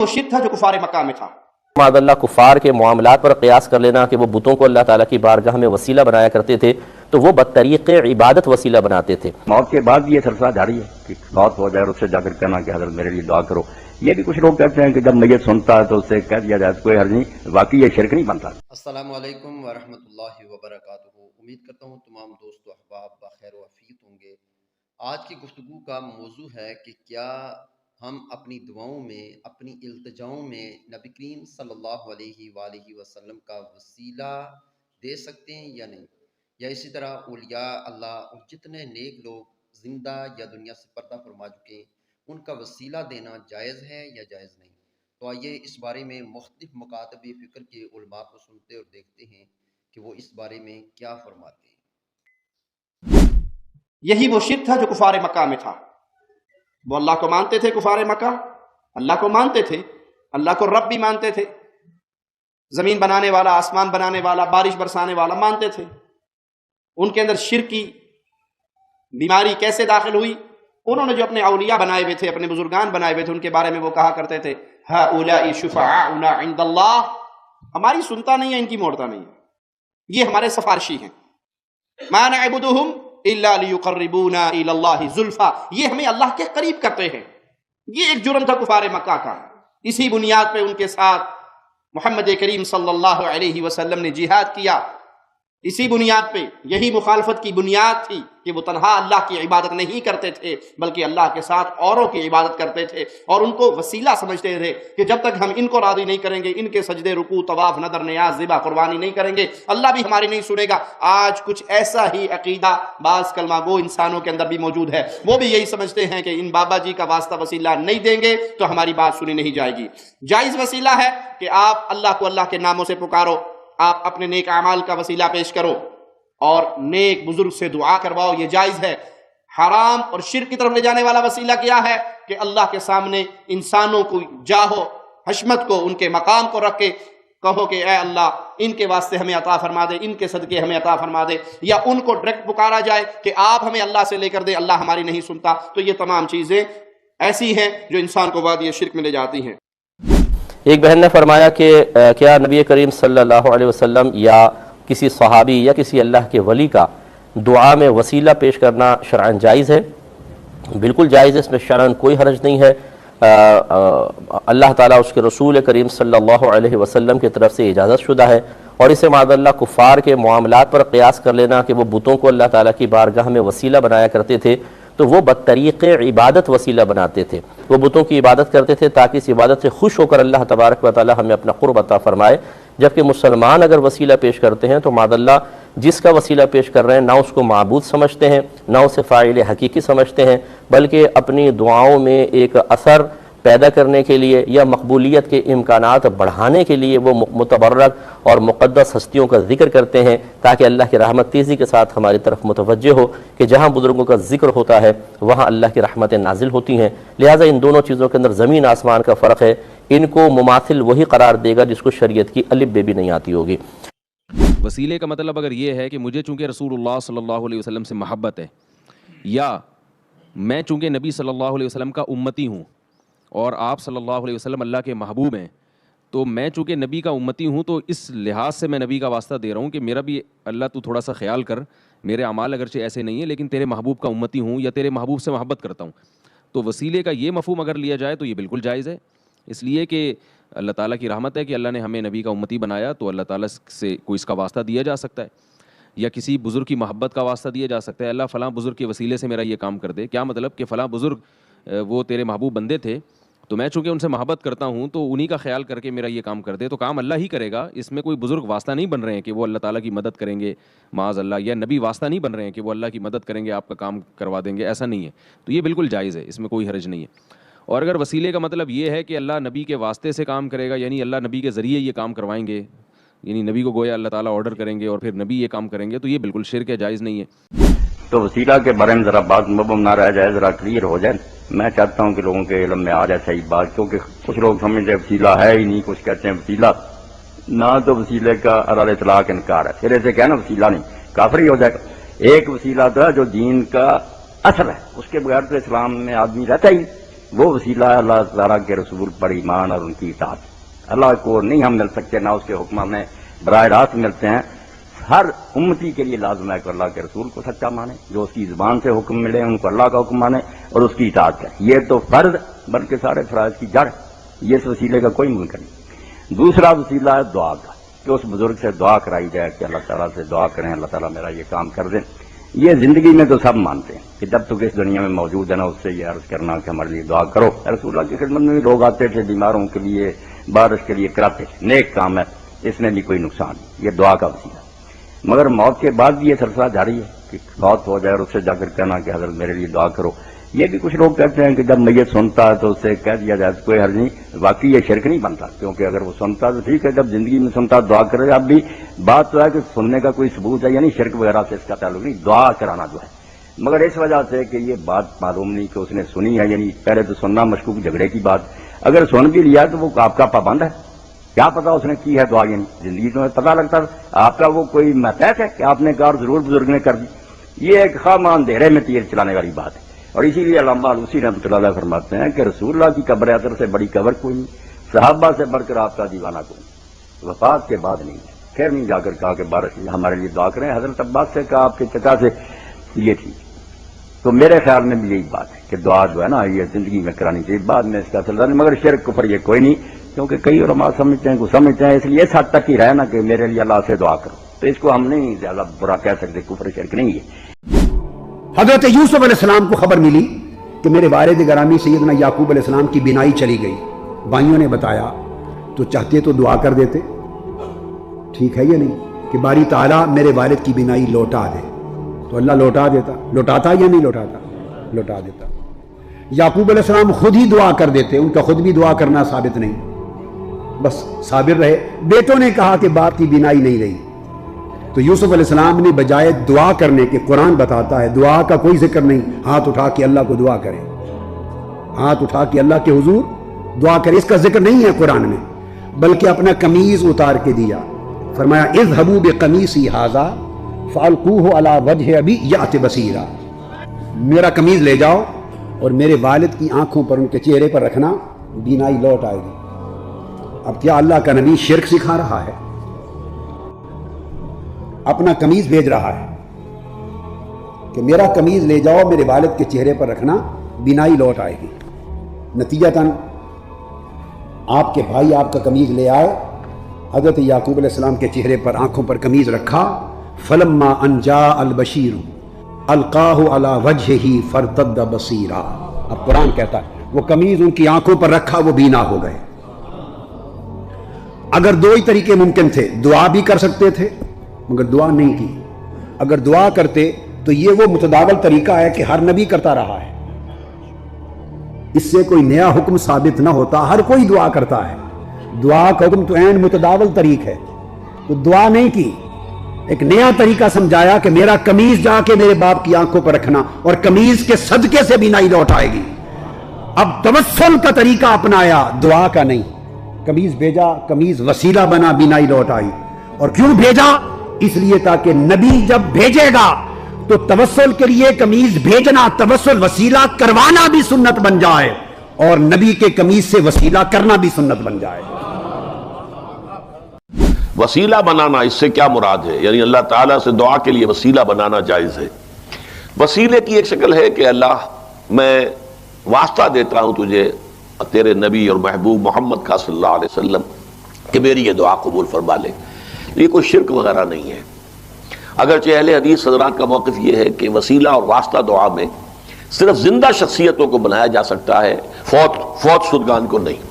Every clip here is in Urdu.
وہ شرک تھا جو کفار مکہ میں تھا۔ معاذ اللہ کفار کے معاملات پر قیاس کر لینا کہ وہ بتوں کو اللہ تعالیٰ کی بارگاہ میں وسیلہ بنایا کرتے تھے تو وہ بدطریق عبادت وسیلہ بناتے تھے۔ موت کے بعد بھی یہ سلسلہ جاری ہے کہ موت ہو جائے اور اس سے جا کر کہنا کہ حضرت میرے لیے دعا کرو۔ یہ بھی کچھ لوگ کہتے ہیں کہ جب میت سنتا ہے تو اس سے کہہ دیا جائے کوئی حرج نہیں، واقعی یہ شرک نہیں بنتا۔ السلام علیکم ورحمۃ اللہ وبرکاتہ۔ امید کرتا ہوں تمام دوست و احباب بخیر و عافیت ہوں گے۔ آج کی گفتگو کا موضوع ہے کہ کیا ہم اپنی دعاؤں میں، اپنی التجاؤں میں نبی کریم صلی اللہ علیہ وآلہ وسلم کا وسیلہ دے سکتے ہیں یا نہیں، یا اسی طرح اولیاء اللہ اور جتنے نیک لوگ زندہ یا دنیا سے پردہ فرما چکے ہیں ان کا وسیلہ دینا جائز ہے یا جائز نہیں۔ تو آئیے اس بارے میں مختلف مکاتب فکر کے علماء کو سنتے اور دیکھتے ہیں کہ وہ اس بارے میں کیا فرماتے ہیں۔ یہی وہ شرک تھا جو کفار مکہ میں تھا۔ وہ اللہ کو مانتے تھے، کفار مکہ اللہ کو مانتے تھے، اللہ کو رب بھی مانتے تھے، زمین بنانے والا، آسمان بنانے والا، بارش برسانے والا مانتے تھے۔ ان کے اندر شرک کی بیماری کیسے داخل ہوئی؟ انہوں نے جو اپنے اولیاء بنائے ہوئے تھے، اپنے بزرگان بنائے ہوئے تھے، ان کے بارے میں وہ کہا کرتے تھے ہؤلاء شفعاؤنا عند اللہ، ہماری سنتا نہیں ہے، ان کی موڑتا نہیں ہے، یہ ہمارے سفارشی ہیں۔ ما نعبدہم الا لیقربونا الی اللہ زلفی، یہ ہمیں اللہ کے قریب کرتے ہیں۔ یہ ایک جرم تھا کفار مکہ کا۔ اسی بنیاد پہ ان کے ساتھ محمد کریم صلی اللہ علیہ وسلم نے جہاد کیا۔ اسی بنیاد پہ، یہی مخالفت کی بنیاد تھی کہ وہ تنہا اللہ کی عبادت نہیں کرتے تھے بلکہ اللہ کے ساتھ اوروں کی عبادت کرتے تھے، اور ان کو وسیلہ سمجھتے تھے کہ جب تک ہم ان کو راضی نہیں کریں گے، ان کے سجدے، رکوع، طواف، نذر، نیاز، ذبح، قربانی نہیں کریں گے، اللہ بھی ہماری نہیں سنے گا۔ آج کچھ ایسا ہی عقیدہ بعض کلمہ گو انسانوں کے اندر بھی موجود ہے۔ وہ بھی یہی سمجھتے ہیں کہ ان بابا جی کا واسطہ وسیلہ نہیں دیں گے تو ہماری بات سنی نہیں جائے گی۔ جائز وسیلہ ہے کہ آپ اللہ کو اللہ کے ناموں سے پکارو، آپ اپنے نیک اعمال کا وسیلہ پیش کرو اور نیک بزرگ سے دعا کرواؤ، یہ جائز ہے۔ حرام اور شرک کی طرف لے جانے والا وسیلہ کیا ہے کہ اللہ کے سامنے انسانوں کو جاہو حشمت کو، ان کے مقام کو رکھ کے کہو کہ اے اللہ ان کے واسطے ہمیں عطا فرما دے، ان کے صدقے ہمیں عطا فرما دے، یا ان کو ڈائریکٹ پکارا جائے کہ آپ ہمیں اللہ سے لے کر دے، اللہ ہماری نہیں سنتا۔ تو یہ تمام چیزیں ایسی ہیں جو انسان کو وادی شرک میں لے جاتی ہیں۔ ایک بہن نے فرمایا کہ کیا نبی کریم صلی اللہ علیہ وسلم یا کسی صحابی یا کسی اللہ کے ولی کا دعا میں وسیلہ پیش کرنا شرعاً جائز ہے؟ بالکل جائز ہے، اس میں شرعاً کوئی حرج نہیں ہے۔ اللہ تعالیٰ اس کے رسول کریم صلی اللہ علیہ وسلم کی طرف سے اجازت شدہ ہے، اور اسے معاذ اللہ کفار کے معاملات پر قیاس کر لینا کہ وہ بتوں کو اللہ تعالیٰ کی بارگاہ میں وسیلہ بنایا کرتے تھے تو وہ بدطریق عبادت وسیلہ بناتے تھے۔ وہ بتوں کی عبادت کرتے تھے تاکہ اس عبادت سے خوش ہو کر اللہ تبارک و تعالیٰ ہمیں اپنا قرب عطا فرمائے، جبکہ مسلمان اگر وسیلہ پیش کرتے ہیں تو معاذ اللہ جس کا وسیلہ پیش کر رہے ہیں نہ اس کو معبود سمجھتے ہیں، نہ اسے فاعل حقیقی سمجھتے ہیں، بلکہ اپنی دعاؤں میں ایک اثر پیدا کرنے کے لیے یا مقبولیت کے امکانات بڑھانے کے لیے وہ متبرک اور مقدس ہستیوں کا ذکر کرتے ہیں تاکہ اللہ کی رحمت تیزی کے ساتھ ہماری طرف متوجہ ہو کہ جہاں بزرگوں کا ذکر ہوتا ہے وہاں اللہ کی رحمتیں نازل ہوتی ہیں۔ لہٰذا ان دونوں چیزوں کے اندر زمین آسمان کا فرق ہے، ان کو مماثل وہی قرار دے گا جس کو شریعت کی الف بے بھی نہیں آتی ہوگی۔ وسیلے کا مطلب اگر یہ ہے کہ مجھے چونکہ رسول اللہ صلی اللہ علیہ وسلم سے محبت ہے، یا میں چونکہ نبی صلی اللہ علیہ وسلم کا امتی ہوں اور آپ صلی اللہ علیہ وسلم اللہ کے محبوب ہیں، تو میں چونکہ نبی کا امتی ہوں تو اس لحاظ سے میں نبی کا واسطہ دے رہا ہوں کہ میرا بھی اللہ تو تھوڑا سا خیال کر، میرے اعمال اگرچہ ایسے نہیں ہیں لیکن تیرے محبوب کا امتی ہوں یا تیرے محبوب سے محبت کرتا ہوں۔ تو وسیلے کا یہ مفہوم اگر لیا جائے تو یہ بالکل جائز ہے، اس لیے کہ اللہ تعالیٰ کی رحمت ہے کہ اللہ نے ہمیں نبی کا امتی بنایا، تو اللہ تعالیٰ سے کوئی اس کا واسطہ دیا جا سکتا ہے، یا کسی بزرگ کی محبت کا واسطہ دیا جا سکتا ہے، اللہ فلاں بزرگ کے وسیلے سے میرا یہ کام کر دے۔ کیا مطلب کہ فلاں بزرگ وہ تیرے محبوب بندے تھے تو میں چونکہ ان سے محبت کرتا ہوں تو انہی کا خیال کر کے میرا یہ کام کر دے، تو کام اللہ ہی کرے گا۔ اس میں کوئی بزرگ واسطہ نہیں بن رہے ہیں کہ وہ اللہ تعالیٰ کی مدد کریں گے معاذ اللہ، یا نبی واسطہ نہیں بن رہے ہیں کہ وہ اللہ کی مدد کریں گے، آپ کا کام کروا دیں گے، ایسا نہیں ہے۔ تو یہ بالکل جائز ہے، اس میں کوئی حرج نہیں ہے۔ اور اگر وسیلے کا مطلب یہ ہے کہ اللہ نبی کے واسطے سے کام کرے گا، یعنی اللہ نبی کے ذریعے یہ کام کروائیں گے، یعنی نبی کو گویا اللہ تعالیٰ آرڈر کریں گے اور پھر نبی یہ کام کریں گے، تو یہ بالکل شرک ہے، جائز نہیں ہے۔ تو وسیلہ کے بارے میں ذرا بات مبہم نہ رہ جائے، ذرا کلیئر ہو جائے۔ میں چاہتا ہوں کہ لوگوں کے علم میں آ جائے صحیح بات، کیونکہ کچھ لوگ سمجھتے ہیں وسیلہ ہے ہی نہیں، کچھ کہتے ہیں وسیلہ نہ، تو وسیلے کا علی اطلاق انکار ہے، پھر ایسے کہنا وسیلہ نہیں، کافر ہی ہو جائے گا۔ ایک وسیلہ تھا جو دین کا اصل ہے، اس کے بغیر تو اسلام میں آدمی رہتا ہی نہیں۔ وہ وسیلہ ہے اللہ تعالیٰ کے رسول پر ایمان اور ان کی اطاعت۔ اللہ کو نہیں ہم مل سکتے، نہ اس کے حکم میں براہ راست ملتے ہیں۔ ہر امتی کے لیے لازم ہے کہ اللہ کے رسول کو سچا مانے، جو اس کی زبان سے حکم ملے ان کو اللہ کا حکم مانے اور اس کی اطاعت کرے۔ یہ تو فرض بلکہ سارے فرائض کی جڑ، یہ اس وسیلے کا کوئی منکر نہیں۔ دوسرا وسیلہ ہے دعا کا، کہ اس بزرگ سے دعا کرائی جائے کہ اللہ تعالیٰ سے دعا کریں اللہ تعالیٰ میرا یہ کام کر دیں۔ یہ زندگی میں تو سب مانتے ہیں کہ جب تک اس دنیا میں موجود ہے نا، اس سے یہ عرض کرنا کہ ہمارے لیے دعا کرو۔ رسول اللہ کی خدمت میں بھی لوگ آتے تھے، بیماروں کے لیے بارش کے لیے کراتے تھے، نیک کام ہے، اس میں بھی کوئی نقصان نہیں، یہ دعا کا وسیلہ۔ مگر موت کے بعد بھی یہ سلسلہ جاری ہے کہ موت ہو جائے اور اس سے جا کر کہنا کہ حضرت میرے لیے دعا کرو۔ یہ بھی کچھ لوگ کہتے ہیں کہ جب میت سنتا ہے تو اس سے کہہ دیا جائے تو کوئی حرج نہیں، واقعی یہ شرک نہیں بنتا، کیونکہ اگر وہ سنتا تو ٹھیک ہے، جب زندگی میں سنتا دعا کرے۔ اب بھی بات تو ہے کہ سننے کا کوئی ثبوت ہے، یعنی شرک وغیرہ سے اس کا تعلق نہیں، دعا کرانا جو ہے۔ مگر اس وجہ سے کہ یہ بات معلوم نہیں کہ اس نے سنی ہے، یعنی پہلے تو سننا مشکوک جھگڑے کی بات، اگر سن بھی لیا تو وہ آپ کا پابند ہے، کیا پتا اس نے کی ہے دعا، یعنی زندگی تو پتا لگتا آپ کا وہ کوئی محتاج ہے کہ آپ نے کہا اور ضرور بزرگ نے کر دی۔ یہ ایک خواہ اندھیرے میں تیر چلانے والی بات ہے، اور اسی لیے علامہ الوسی رحمۃ اللہ علیہ فرماتے ہیں کہ رسول اللہ کی قبر اثر سے بڑی قبر کوئی نہیں، صحابہ سے بڑھ کر آپ کا دیوانہ کوئی نہیں، وفات کے بعد نہیں ہے۔ خیر نہیں جا کر کہا کہ بارش ہمارے لیے دعا کریں، حضرت عباس سے کہا آپ کے چچا سے، یہ ٹھیک۔ تو میرے خیال میں بھی یہی بات ہے کہ دعا جو ہے نا یہ زندگی میں کرانی چاہیے، بعد میں اس کا سلسلہ نہیں، مگر شرک کفر یہ کوئی نہیں، کیونکہ کئی علماء سمجھتے ہیں اس لیے اس حد تک ہی رہے نا کہ میرے لیے اللہ سے دعا کرو، تو اس کو ہم نہیں زیادہ برا کہہ سکتے، کفر شرک نہیں ہے۔ حضرت یوسف علیہ السلام کو خبر ملی کہ میرے والد گرامی سیدنا یعقوب علیہ السلام کی بینائی چلی گئی، بھائیوں نے بتایا تو چاہتے تو دعا کر دیتے، ٹھیک ہے یا نہیں، کہ باری تعالیٰ میرے والد کی بینائی لوٹا دے، تو اللہ لوٹا دیتا، لوٹاتا یا نہیں لوٹاتا، لوٹا دیتا۔ یعقوب علیہ السلام خود ہی دعا کر دیتے، ان کا خود بھی دعا کرنا ثابت نہیں، بس صابر رہے۔ بیٹوں نے کہا کہ باپ کی بینائی نہیں رہی، تو یوسف علیہ السلام نے بجائے دعا کرنے کے، قرآن بتاتا ہے دعا کا کوئی ذکر نہیں، ہاتھ اٹھا کے اللہ کو دعا کرے، ہاتھ اٹھا کے اللہ کے حضور دعا کرے، اس کا ذکر نہیں ہے قرآن میں، بلکہ اپنا قمیض اتار کے دیا، فرمایا اذهبوا بقمیصی ھذا فالقوہ علی وجہ ابی یأت بصیرا، میرا قمیض لے جاؤ اور میرے والد کی آنکھوں پر، ان کے چہرے پر رکھنا، بینائی لوٹ آئے گی۔ اب کیا اللہ کا نبی شرک سکھا رہا ہے؟ اپنا قمیض بھیج رہا ہے کہ میرا قمیض لے جاؤ، میرے والد کے چہرے پر رکھنا، بینائی لوٹ آئے گی۔ نتیجتاً آپ کے بھائی آپ کا قمیض لے آئے، حضرت یعقوب علیہ السلام کے چہرے پر، آنکھوں پر قمیض رکھا، فلما ان جاء البشیر القاہ علی وجہہ فارتد بصیرا، اب قرآن کہتا ہے وہ قمیض ان کی آنکھوں پر رکھا، وہ بینا ہو گئے۔ اگر دو ہی طریقے ممکن تھے، دعا بھی کر سکتے تھے مگر دعا نہیں کی، اگر دعا کرتے تو یہ وہ متداول طریقہ ہے کہ ہر نبی کرتا رہا ہے، اس سے کوئی نیا حکم ثابت نہ ہوتا، ہر کوئی دعا کرتا ہے، دعا کا حکم تو عین متداول طریق ہے، تو دعا نہیں کی، ایک نیا طریقہ سمجھایا کہ میرا قمیض جا کے میرے باپ کی آنکھوں پر رکھنا، اور قمیض کے صدقے سے بینائی لوٹ آئے گی۔ اب توسل کا طریقہ اپنایا، دعا کا نہیں، قمیض بھیجا، قمیض وسیلہ بنا، بینائی لوٹ آئی۔ اور کیوں بھیجا؟ اس لیے تاکہ نبی جب بھیجے گا تو توسل کے لیے قمیض بھیجنا، توسل وسیلہ کروانا بھی سنت بن جائے، اور نبی کے قمیض سے وسیلہ کرنا بھی سنت بن جائے۔ وسیلہ بنانا، اس سے کیا مراد ہے؟ یعنی اللہ تعالیٰ سے دعا کے لیے وسیلہ بنانا جائز ہے۔ وسیلے کی ایک شکل ہے کہ اللہ میں واسطہ دیتا ہوں تجھے تیرے نبی اور محبوب محمد کا صلی اللہ علیہ وسلم کہ میری یہ دعا قبول فرما لے، یہ کوئی شرک وغیرہ نہیں ہے۔ اگرچہ اہل حدیث حضرات کا موقف یہ ہے کہ وسیلہ اور واسطہ دعا میں صرف زندہ شخصیتوں کو بنایا جا سکتا ہے، فوت شدگان کو نہیں،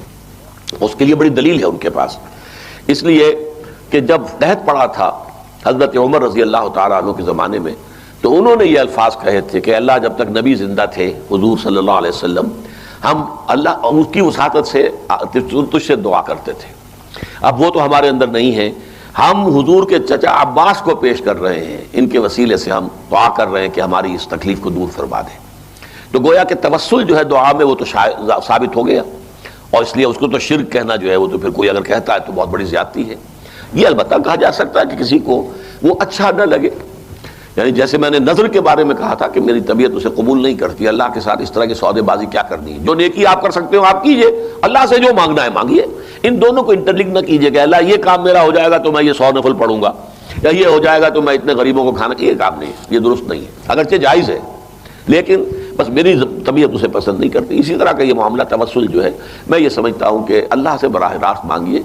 اس کے لیے بڑی دلیل ہے ان کے پاس۔ اس لیے کہ جب قحط پڑا تھا حضرت عمر رضی اللہ تعالیٰ عنہ کے زمانے میں، تو انہوں نے یہ الفاظ کہے تھے کہ اللہ جب تک نبی زندہ تھے حضور صلی اللہ علیہ وسلم، ہم اللہ اس کی وسعت سے تجھ سے دعا کرتے تھے، اب وہ تو ہمارے اندر نہیں ہے، ہم حضور کے چچا عباس کو پیش کر رہے ہیں، ان کے وسیلے سے ہم دعا کر رہے ہیں کہ ہماری اس تکلیف کو دور فرما دیں۔ تو گویا کہ توسل جو ہے دعا میں وہ تو ثابت ہو گیا، اور اس لیے اس کو تو شرک کہنا جو ہے وہ تو پھر کوئی اگر کہتا ہے تو بہت بڑی زیادتی ہے۔ یہ البتہ کہا جا سکتا ہے کہ کسی کو وہ اچھا نہ لگے، یعنی جیسے میں نے نظر کے بارے میں کہا تھا کہ میری طبیعت اسے قبول نہیں کرتی، اللہ کے ساتھ اس طرح کی سودے بازی کیا کرنی ہے؟ جو نیکی آپ کر سکتے ہو آپ کیجئے، اللہ سے جو مانگنا ہے مانگیے، ان دونوں کو انٹرلنک نہ کیجئے کہ اللہ یہ کام میرا ہو جائے گا تو میں یہ 100 نفل پڑھوں گا، یا یہ ہو جائے گا تو میں اتنے غریبوں کو کھانا، یہ کام نہیں ہے، یہ درست نہیں ہے، اگرچہ جائز ہے لیکن بس میری طبیعت اسے پسند نہیں کرتی۔ اسی طرح کا یہ معاملہ توسل جو ہے، میں یہ سمجھتا ہوں کہ اللہ سے براہ راست مانگیے،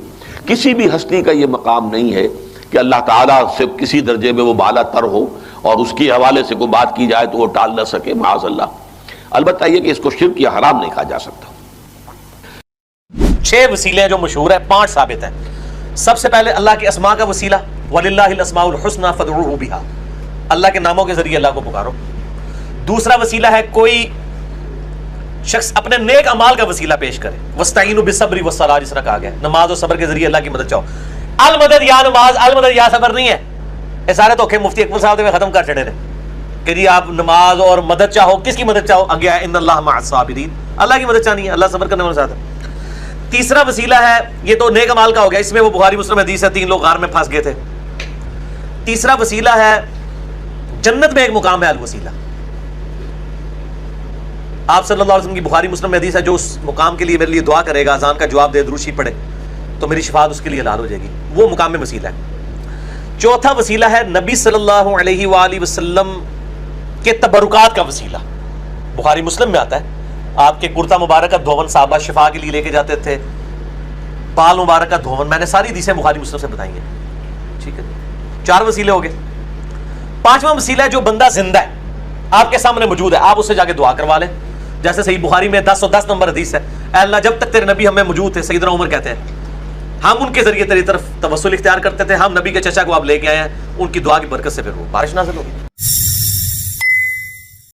کسی بھی ہستی کا یہ مقام نہیں ہے کہ اللہ تعالیٰ سے کسی درجے میں وہ بالا تر ہو اور اس کے حوالے سے کوئی بات کی جائے تو وہ ٹال نہ سکے، معاذ اللہ۔ البتہ یہ کہ اس کو شرک یا حرام نہیں کہا جا سکتا۔ 6 وسیلے ہیں جو مشہور ہیں، 5 ثابت ہیں۔ سب سے پہلے اللہ کے اسماء کا وسیلہ، وَلِلَّهِ الْأَسْمَاءُ الْحُسْنَى فَادْعُوهُ بِهَا، اللہ کے ناموں کے ذریعے اللہ کو پکارو۔ دوسرا وسیلہ ہے کوئی شخص اپنے نیک اعمال کا وسیلہ پیش کرے، وَاسْتَعِينُوا بِالصَّبْرِ وَالصَّلَاةِ، جس طرح کہا گیا ہے نماز اور صبر کے ذریعے اللہ کی مدد چاہو۔ المدد یا نماز، المدد یا صبر نہیں ہے، یہ سارے دھوکے مفتی اکمل صاحب نے ختم کر چڑھے کہ جی آپ نماز اور مدد چاہو، کس کی مدد چاہو؟ آگے ان اللہ مع الصابرین، اللہ کی مدد چاہنی ہے، اللہ صبر کرنے والے ساتھ ہے۔ تیسرا وسیلہ ہے، یہ تو نیک اعمال کا ہو گیا، اس میں وہ بخاری مسلم حدیث ہے 3 لوگ غار میں پھنس گئے تھے۔ تیسرا وسیلہ ہے جنت میں ایک مقام ہے الوسیلہ، آپ صلی اللہ علیہ وسلم کی بخاری مسلم میں حدیث ہے جو اس مقام کے لیے میرے لیے دعا کرے گا، اذان کا جواب دے، درود شریف پڑھے تو میری شفاعت اس کے لیے حلال ہو جائے گی، وہ مقام میں وسیلہ ہے۔ چوتھا وسیلہ ہے نبی صلی اللہ علیہ وآلہ وسلم کے تبرکات کا وسیلہ، بخاری مسلم میں آتا ہے آپ کے کرتا مبارک کا دھون صحابہ شفا کے لیے لے کے جاتے تھے، بال مبارک کا دھون، میں نے ساری حدیثیں بخاری مسلم سے بتائی ہیں، ٹھیک ہے، 4 وسیلے ہو گئے۔ 5واں وسیلہ ہے جو بندہ زندہ ہے، آپ کے سامنے موجود ہے، آپ اس سے جا کے دعا کروا لیں، جیسے صحیح بخاری میں 10 نمبر حدیث ہے، اے اللہ جب تک تیرے نبی ہمیں موجود تھے، سیدنا عمر کہتے ہیں ہم ان کے ذریعے تیری طرف توسل اختیار کرتے تھے، ہم نبی کے چچا کو آپ لے کے آئے ہیں، ان کی دعا کی برکت سے پھر وہ بارش نازل ہوگی۔